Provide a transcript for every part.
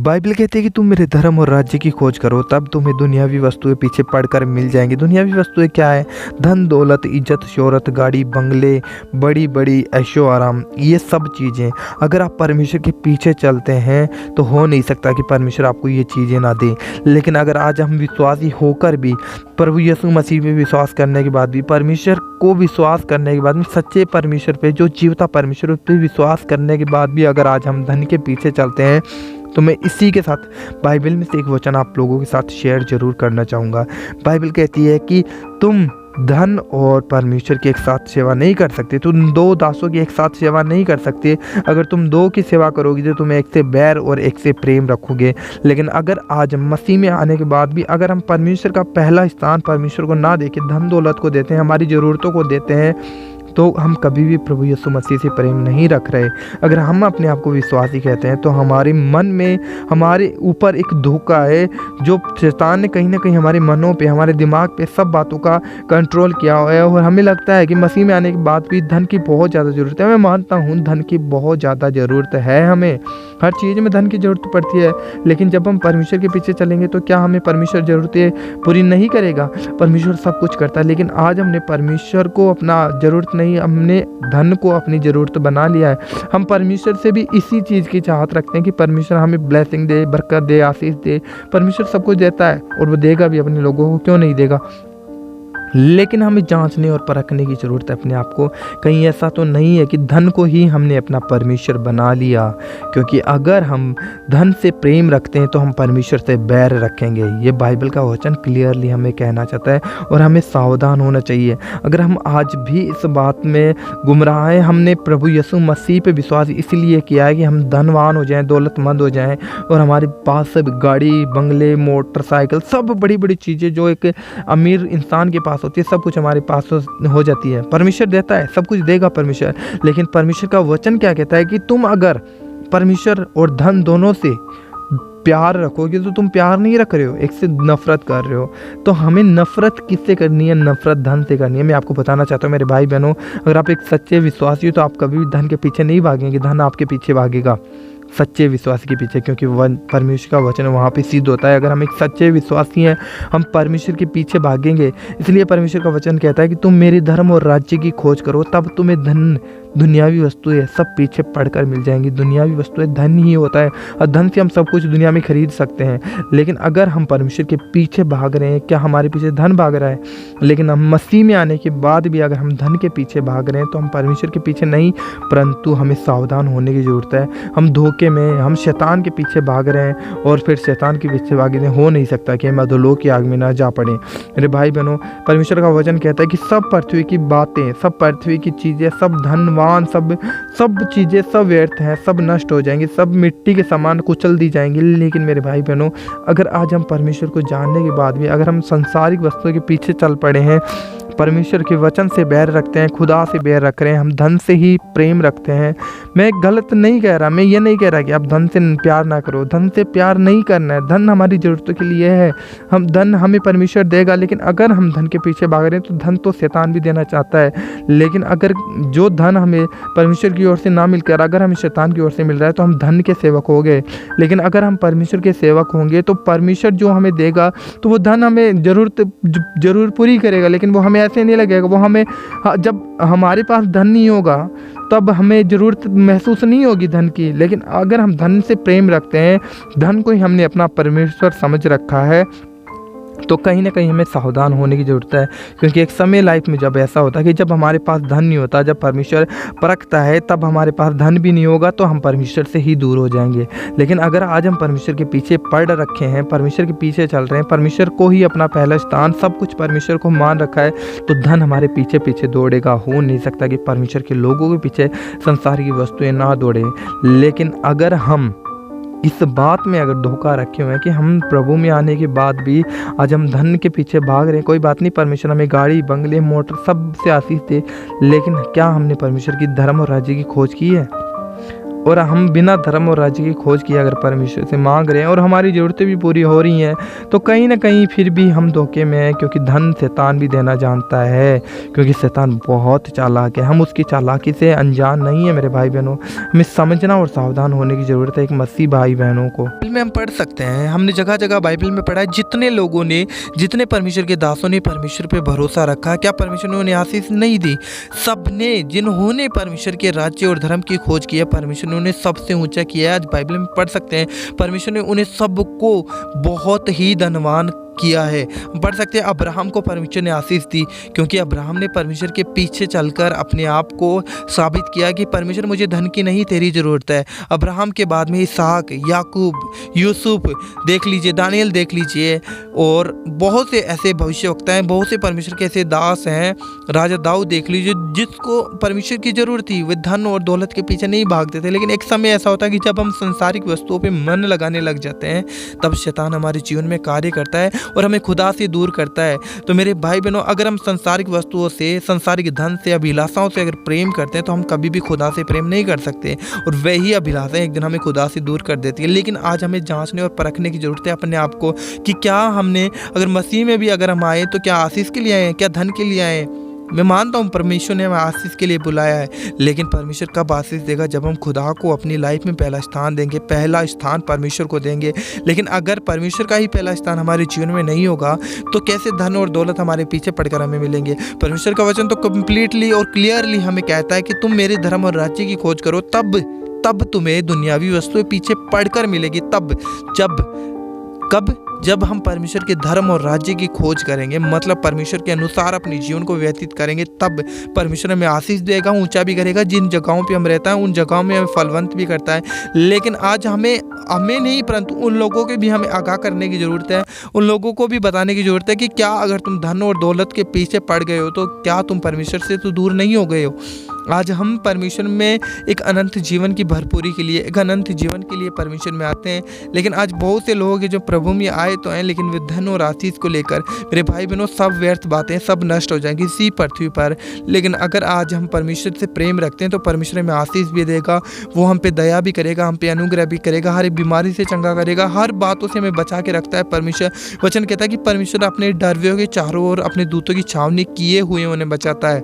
Bible कहती है कि तुम मेरे धर्म और राज्य की खोज करो, तब तुम्हें दुनियावी वस्तुएं पीछे पड़कर मिल जाएंगी। दुनियावी वस्तुएं क्या है? धन दौलत, इज्जत शोहरत, गाड़ी बंगले, बड़ी बड़ी ऐशो आराम, ये सब चीज़ें। अगर आप परमेश्वर के पीछे चलते हैं तो हो नहीं सकता कि परमेश्वर आपको ये चीज़ें ना दे। लेकिन अगर आज हम विश्वासी होकर भी, प्रभु यीशु मसीह पे विश्वास करने के बाद भी, परमेश्वर को विश्वास करने के बाद में, सच्चे परमेश्वर पे, जो जीवता परमेश्वर पे विश्वास करने के बाद भी अगर आज हम धन के पीछे चलते हैं, तो मैं इसी के साथ बाइबल में से एक वचन आप लोगों के साथ शेयर जरूर करना चाहूँगा। बाइबल कहती है कि तुम धन और परमेश्वर की एक साथ सेवा नहीं कर सकते, तुम दो दासों की एक साथ सेवा नहीं कर सकते। अगर तुम दो की सेवा करोगे तो तुम एक से बैर और एक से प्रेम रखोगे। लेकिन अगर आज मसीह में आने के बाद भी अगर हम परमेश्वर का पहला स्थान परमेश्वर को ना देके धन दौलत को देते हैं, हमारी ज़रूरतों को देते हैं, तो हम कभी भी प्रभु यीशु मसीह से प्रेम नहीं रख रहे। अगर हम अपने आप को विश्वासी कहते हैं तो हमारे मन में, हमारे ऊपर एक धोखा है, जो शैतान ने कहीं ना कहीं हमारे मनों पे, हमारे दिमाग पे सब बातों का कंट्रोल किया हुआ है। और हमें लगता है कि मसीह में आने के बाद भी धन की बहुत ज़्यादा ज़रूरत है। मैं मानता हूँ धन की बहुत ज़्यादा ज़रूरत है, हमें हर चीज़ में धन की ज़रूरत पड़ती है। लेकिन जब हम परमेश्वर के पीछे चलेंगे तो क्या हमें परमेश्वर ज़रूरतें पूरी नहीं करेगा? परमेश्वर सब कुछ करता है। लेकिन आज हमने परमेश्वर को अपना ज़रूरत नहीं, हमने धन को अपनी ज़रूरत बना लिया है। हम परमेश्वर से भी इसी चीज़ की चाहत रखते हैं कि परमेश्वर हमें ब्लेसिंग दे, बरकत दे, आशीष दे। परमेश्वर सब कुछ देता है और वो देगा भी अपने लोगों को, क्यों नहीं देगा? लेकिन हमें जांचने और परखने की ज़रूरत है अपने आप को। कहीं ऐसा तो नहीं है कि धन को ही हमने अपना परमेश्वर बना लिया? क्योंकि अगर हम धन से प्रेम रखते हैं तो हम परमेश्वर से बैर रखेंगे। ये बाइबल का वचन क्लियरली हमें कहना चाहता है और हमें सावधान होना चाहिए। अगर हम आज भी इस बात में गुमराह हैं, हमने प्रभु यीशु मसीह पे विश्वास इसलिए किया है कि हम धनवान हो जाएं, दौलतमंद हो जाएं और हमारे पास सब गाड़ी बंगले मोटरसाइकिल, सब बड़ी बड़ी चीज़ें जो एक अमीर इंसान के पास होती है, सब कुछ हमारे पास हो जाती है। परमेश्वर देता है, सब कुछ देगा परमेश्वर। लेकिन परमेश्वर का वचन क्या कहता है कि तुम अगर परमेश्वर और धन दोनों से प्यार रखोगे तो तुम प्यार नहीं रख रहे हो, एक से नफरत कर रहे हो। तो हमें नफरत किससे करनी है? नफरत धन से करनी है। मैं आपको बताना चाहता हूँ मेरे भाई बहनों, अगर आप एक सच्चे विश्वासी हो तो आप कभी भी धन के पीछे नहीं भागेंगे, धन आपके पीछे भागेगा सच्चे विश्वासी के पीछे। क्योंकि परमेश्वर का वचन वहाँ पे सिद्ध होता है। अगर हम एक सच्चे विश्वासी हैं, हम परमेश्वर के पीछे भागेंगे। इसलिए परमेश्वर का वचन कहता है कि तुम मेरे धर्म और राज्य की खोज करो, तब तुम्हें धन, दुनियावी वस्तुएं सब पीछे पड़कर मिल जाएंगी। दुनियावी वस्तुएं धन ही होता है और धन से हम सब कुछ दुनिया में खरीद सकते हैं। लेकिन अगर हम परमेश्वर के पीछे भाग रहे हैं, क्या हमारे पीछे धन भाग रहा है? लेकिन हम मसीह में आने के बाद भी अगर हम धन के पीछे भाग रहे हैं तो हम परमेश्वर के पीछे नहीं, परंतु हमें सावधान होने की ज़रूरत है। हम धोखे में, हम शैतान के पीछे भाग रहे हैं और फिर शैतान के पीछे भागे हो नहीं सकता कि हम अधोलोक की आग में ना जा पड़े। मेरे भाई बहनों, परमेश्वर का वचन कहता है कि सब पृथ्वी की बातें, सब पृथ्वी की चीज़ें, सब धनवान, सब चीज़ें सब व्यर्थ हैं, सब नष्ट हो जाएंगी, सब मिट्टी के समान कुचल दी जाएंगी। लेकिन मेरे भाई बहनों, अगर आज हम परमेश्वर को जानने के बाद भी अगर हम संसारिक वस्तुओं के पीछे चल पड़े हैं, परमेश्वर के वचन से बैर रखते हैं, खुदा से बैर रख रहे हैं, हम धन से ही प्रेम रखते हैं। मैं गलत नहीं कह रहा, मैं ये नहीं कह रहा कि आप धन से प्यार ना करो, धन से प्यार नहीं करना है। धन हमारी ज़रूरतों के लिए है, हम धन हमें परमेश्वर देगा। लेकिन अगर हम धन के पीछे भाग रहे हैं तो धन तो शैतान भी देना चाहता है। लेकिन अगर जो धन हमें परमेश्वर की ओर से ना मिलकर अगर हमें शैतान की ओर से मिल रहा है तो हम धन के सेवक हो गए। लेकिन अगर हम परमेश्वर के सेवक होंगे तो परमेश्वर जो हमें देगा तो वो धन हमें ज़रूर पूरी करेगा। लेकिन वो हमें ऐसे नहीं लगेगा, वो हमें, जब हमारे पास धन नहीं होगा तब हमें ज़रूरत महसूस नहीं होगी धन की। लेकिन अगर हम धन से प्रेम रखते हैं, धन को ही हमने अपना परमेश्वर समझ रखा है, तो कहीं ना कहीं हमें सावधान होने की ज़रूरत है। क्योंकि एक समय लाइफ में जब ऐसा होता है कि जब हमारे पास धन नहीं होता, जब परमेश्वर परखता है, तब हमारे पास धन भी नहीं होगा तो हम परमेश्वर से ही दूर हो जाएंगे। लेकिन अगर आज हम परमेश्वर के पीछे पड़ रखे हैं, परमेश्वर के पीछे चल रहे हैं, परमेश्वर को ही अपना पहला स्थान, सब कुछ परमेश्वर को मान रखा है, तो धन हमारे पीछे पीछे दौड़ेगा। हो नहीं सकता कि परमेश्वर के लोगों के पीछे संसार की वस्तुएं ना दौड़े। लेकिन अगर हम इस बात में अगर धोखा रखे हुए हैं कि हम प्रभु में आने के बाद भी आज हम धन के पीछे भाग रहे हैं, कोई बात नहीं, परमेश्वर हमें गाड़ी बंगले मोटर सब से आशीष दे, लेकिन क्या हमने परमेश्वर की धर्म और राज्य की खोज की है? और हम बिना धर्म और राज्य की खोज किए अगर परमेश्वर से मांग रहे हैं और हमारी ज़रूरतें भी पूरी हो रही हैं, तो कहीं ना कहीं फिर भी हम धोखे में हैं, क्योंकि धन शैतान भी देना जानता है, क्योंकि शैतान बहुत चालाक है। हम उसकी चालाकी से अनजान नहीं है मेरे भाई बहनों। हमें समझना और सावधान होने की ज़रूरत है एक मसीह भाई बहनों को। बाइबल में हम पढ़ सकते हैं, हमने जगह जगह बाइबल में पढ़ा है, जितने लोगों ने, जितने परमेश्वर के दासों ने परमेश्वर पे भरोसा रखा, क्या परमेश्वर ने उन्हें आशीष नहीं दी? सबने, जिन्होंने परमेश्वर के राज्य और धर्म की खोज की है, परमेश्वर ने उन्हें सबसे ऊंचा किया है। आज बाइबल में पढ़ सकते हैं, परमेश्वर ने उन्हें सबको बहुत ही धनवान किया है। पढ़ सकते हैं अब्राहम को परमेश्वर ने आशीष दी, क्योंकि अब्राहम ने परमेश्वर के पीछे चलकर अपने आप को साबित किया कि परमेश्वर मुझे धन की नहीं तेरी ज़रूरत है। अब्राहम के बाद में इसहाक, याकूब, यूसुफ देख लीजिए, दानियल देख लीजिए, और बहुत से ऐसे भविष्यवक्ता हैं, बहुत से परमेश्वर के ऐसे दास हैं, राजा दाऊद देख लीजिए, जिसको परमेश्वर की ज़रूरत थी। वे धन और दौलत के पीछे नहीं भागते थे, लेकिन एक समय ऐसा होता है कि जब हम संसारिक वस्तुओं पर मन लगाने लग जाते हैं, तब शैतान हमारे जीवन में कार्य करता है और हमें खुदा से दूर करता है। तो मेरे भाई बहनों, अगर हम संसारिक वस्तुओं से, संसारिक धन से, अभिलाषाओं से अगर प्रेम करते हैं, तो हम कभी भी खुदा से प्रेम नहीं कर सकते, और वही अभिलाषाएं एक दिन हमें खुदा से दूर कर देती है। लेकिन आज हमें जांचने और परखने की जरूरत है अपने आप को कि क्या हमने, अगर मसीह में भी अगर हम आए, तो क्या आशीष के लिए आए, क्या धन के लिए आए? मैं मानता हूँ परमेश्वर ने हमें आशीष के लिए बुलाया है, लेकिन परमेश्वर कब आशीष देगा? जब हम खुदा को अपनी लाइफ में पहला स्थान देंगे, पहला स्थान परमेश्वर को देंगे। लेकिन अगर परमेश्वर का ही पहला स्थान हमारे जीवन में नहीं होगा, तो कैसे धन और दौलत हमारे पीछे पड़कर हमें मिलेंगे? परमेश्वर का वचन तो कंप्लीटली और क्लियरली हमें कहता है कि तुम मेरे धर्म और राज्य की खोज करो, तब तुम्हें दुनियावी वस्तुएं पीछे पड़कर मिलेगी। जब हम परमेश्वर के धर्म और राज्य की खोज करेंगे, मतलब परमेश्वर के अनुसार अपने जीवन को व्यतीत करेंगे, तब परमेश्वर हमें आशीष देगा, ऊंचा भी करेगा। जिन जगहों पे हम रहता है, उन जगहों में हमें फलवंत भी करता है। लेकिन आज हमें नहीं, परंतु उन लोगों के भी हमें आगाह करने की ज़रूरत है, उन लोगों को भी बताने की ज़रूरत है कि क्या अगर तुम धन और दौलत के पीछे पड़ गए हो, तो क्या तुम परमेश्वर से तो दूर नहीं हो गए हो? आज हम परमेश्वर में एक अनंत जीवन की भरपूरी के लिए, एक अनंत जीवन के लिए परमेश्वर में आते हैं। लेकिन आज बहुत से लोग हैं जो प्रभु में आए तो हैं, लेकिन वे धन और आशीष को लेकर, मेरे भाई बहनों, सब व्यर्थ बातें, सब नष्ट हो जाएंगी इसी पृथ्वी पर। लेकिन अगर आज हम परमेश्वर से प्रेम रखते हैं, तो परमेश्वर हमें आशीष भी देगा, वो हम पे दया भी करेगा, हम पे अनुग्रह भी करेगा, हर एक बीमारी से चंगा करेगा, हर बातों से हमें बचा के रखता है परमेश्वर। वचन कहता है कि परमेश्वर अपने डरवियों के चारों ओर अपने दूतों की छावनी किए हुए उन्हें बचाता है,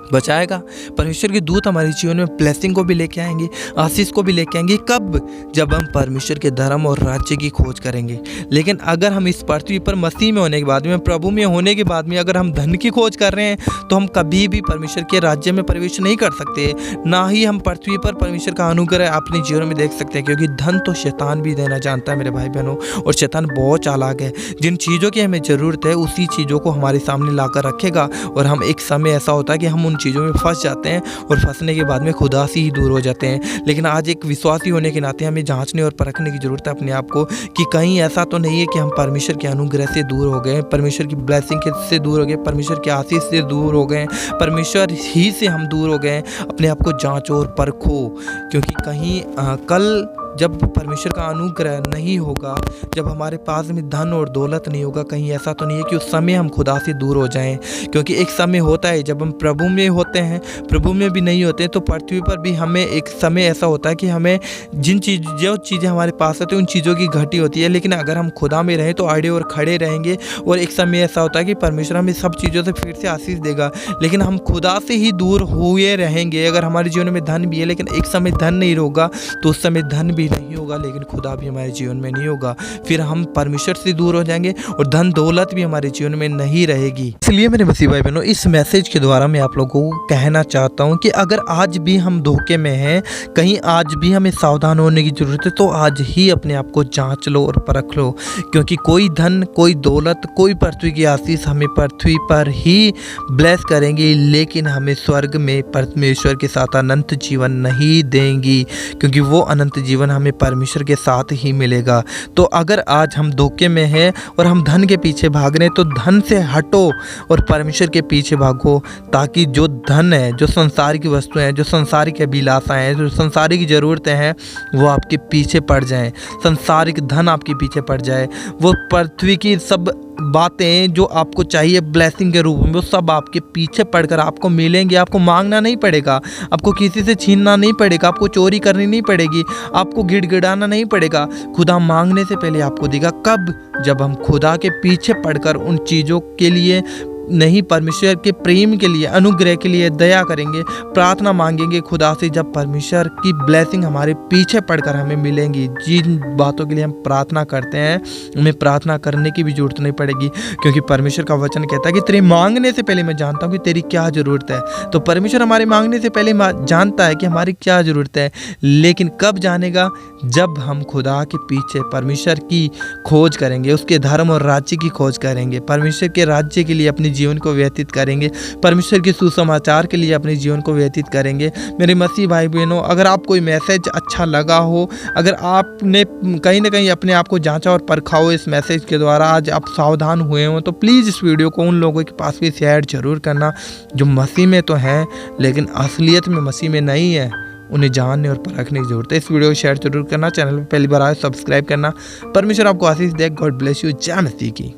बचाएगा। परमेश्वर के दूत हमारे जीवन में ब्लेसिंग को भी लेके आएंगे, आशीष को भी लेके आएंगे। कब? जब हम परमेश्वर के धर्म और राज्य की खोज करेंगे। लेकिन अगर हम इस पृथ्वी पर मसीह में होने के बाद में, प्रभु में होने के बाद में, अगर हम धन की खोज कर रहे हैं, तो हम कभी भी परमेश्वर के राज्य में प्रवेश नहीं कर सकते, ना ही हम पृथ्वी पर परमेश्वर का अनुग्रह अपने जीवन में देख सकते हैं। क्योंकि धन तो शैतान भी देना जानता है मेरे भाई बहनों, और शैतान बहुत चालाक है। जिन चीज़ों की हमें ज़रूरत है, उसी चीज़ों को हमारे सामने लाकर रखेगा, और हम एक समय ऐसा होता है कि हम उन चीज़ों में फंस जाते हैं, और फंसने के बाद में खुदा से ही दूर हो जाते हैं। लेकिन आज एक विश्वासी होने के नाते हमें जांचने और परखने की ज़रूरत है अपने आप को कि कहीं ऐसा तो नहीं है कि हम परमेश्वर के अनुग्रह से दूर हो गए, परमेश्वर की ब्लेसिंग से दूर हो गए, परमेश्वर के आशीष से दूर हो गए, परमेश्वर ही से हम दूर हो गए। अपने आप को जांचो और परखो, क्योंकि कहीं कल जब परमेश्वर का अनुग्रह नहीं होगा, जब हमारे पास में धन और दौलत नहीं होगा, कहीं ऐसा तो नहीं है कि उस समय हम खुदा से दूर हो जाएं। क्योंकि एक समय होता है जब हम प्रभु में होते हैं, प्रभु में भी नहीं होते, तो पृथ्वी पर भी हमें एक समय ऐसा होता है कि हमें जो चीज़ें हमारे पास होती हैं, उन चीज़ों की घटी होती है। लेकिन अगर हम खुदा में रहें तो आड़े और खड़े रहेंगे, और एक समय ऐसा होता है कि परमेश्वर हमें सब चीज़ों से फिर से आशीष देगा। लेकिन हम खुदा से ही दूर हुए रहेंगे। अगर हमारे जीवन में धन भी है, लेकिन एक समय धन नहीं होगा, तो उस समय धन भी नहीं होगा, लेकिन खुदा भी हमारे जीवन में नहीं होगा। फिर हम परमेश्वर से दूर हो जाएंगे, और धन दौलत भी हमारे जीवन में नहीं रहेगी। इसलिए मेरे मसीह भाई बहनों, इस मैसेज के द्वारा मैं आप लोगों को कहना चाहता हूं कि अगर आज भी हम धोखे में हैं, कहीं आज भी हमें सावधान होने की जरूरत है, तो आज ही अपने आप को जांच लो और परख लो। क्योंकि कोई धन, कोई दौलत, कोई पृथ्वी की आशीष हमें पृथ्वी पर ही ब्लेस करेंगी, लेकिन हमें स्वर्ग में परमेश्वर के साथ अनंत जीवन नहीं देंगी, क्योंकि वो अनंत जीवन हमें परमेश्वर के साथ ही मिलेगा। तो अगर आज हम धोखे में हैं और हम धन के पीछे भाग रहे हैं, तो धन से हटो और परमेश्वर के पीछे भागो, ताकि जो धन है, जो संसार की वस्तुएं हैं, जो संसारिक अभिलाषाएं हैं, जो संसारिक ज़रूरतें हैं, वो आपके पीछे पड़ जाएं। संसारिक धन आपके पीछे पड़ जाए, वो पृथ्वी की सब बातें जो आपको चाहिए ब्लेसिंग के रूप में, वो सब आपके पीछे पड़कर आपको मिलेंगे। आपको मांगना नहीं पड़ेगा, आपको किसी से छीनना नहीं पड़ेगा, आपको चोरी करनी नहीं पड़ेगी, आपको गिड़गिड़ाना नहीं पड़ेगा। खुदा मांगने से पहले आपको देगा। कब? जब हम खुदा के पीछे पड़कर उन चीज़ों के लिए नहीं, परमेश्वर के प्रेम के लिए, अनुग्रह के लिए दया करेंगे, प्रार्थना मांगेंगे खुदा से, जब परमेश्वर की ब्लेसिंग हमारे पीछे पड़कर हमें मिलेंगी। जिन बातों के लिए हम प्रार्थना करते हैं, हमें प्रार्थना करने की भी जरूरत नहीं पड़ेगी, क्योंकि परमेश्वर का वचन कहता है कि तेरे मांगने से पहले मैं जानता हूँ कि तेरी क्या ज़रूरत है। तो परमेश्वर हमारे मांगने से पहले जानता है कि हमारी क्या ज़रूरत है। लेकिन कब जानेगा? जब हम खुदा के पीछे परमेश्वर की खोज करेंगे, उसके धर्म और राज्य की खोज करेंगे, परमेश्वर के राज्य के लिए अपने जीवन को व्यतीत करेंगे, परमेश्वर के सुसमाचार के लिए अपने जीवन को व्यतीत करेंगे। मेरे मसीह भाई बहनों, अगर आप कोई मैसेज अच्छा लगा हो, अगर आपने कहीं ना कहीं अपने आप को जांचा और परखा हो इस मैसेज के द्वारा, आज आप सावधान हुए हो, तो प्लीज़ इस वीडियो को उन लोगों के पास भी शेयर जरूर करना जो मसीह में तो हैं लेकिन असलियत में मसीह में नहीं है। उन्हें जानने और परखने की जरूरत है। इस वीडियो को शेयर जरूर करना, चैनल पर पहली बार आए सब्सक्राइब करना। परमेश्वर आपको आशीष दे। God bless you. जय मसीह की।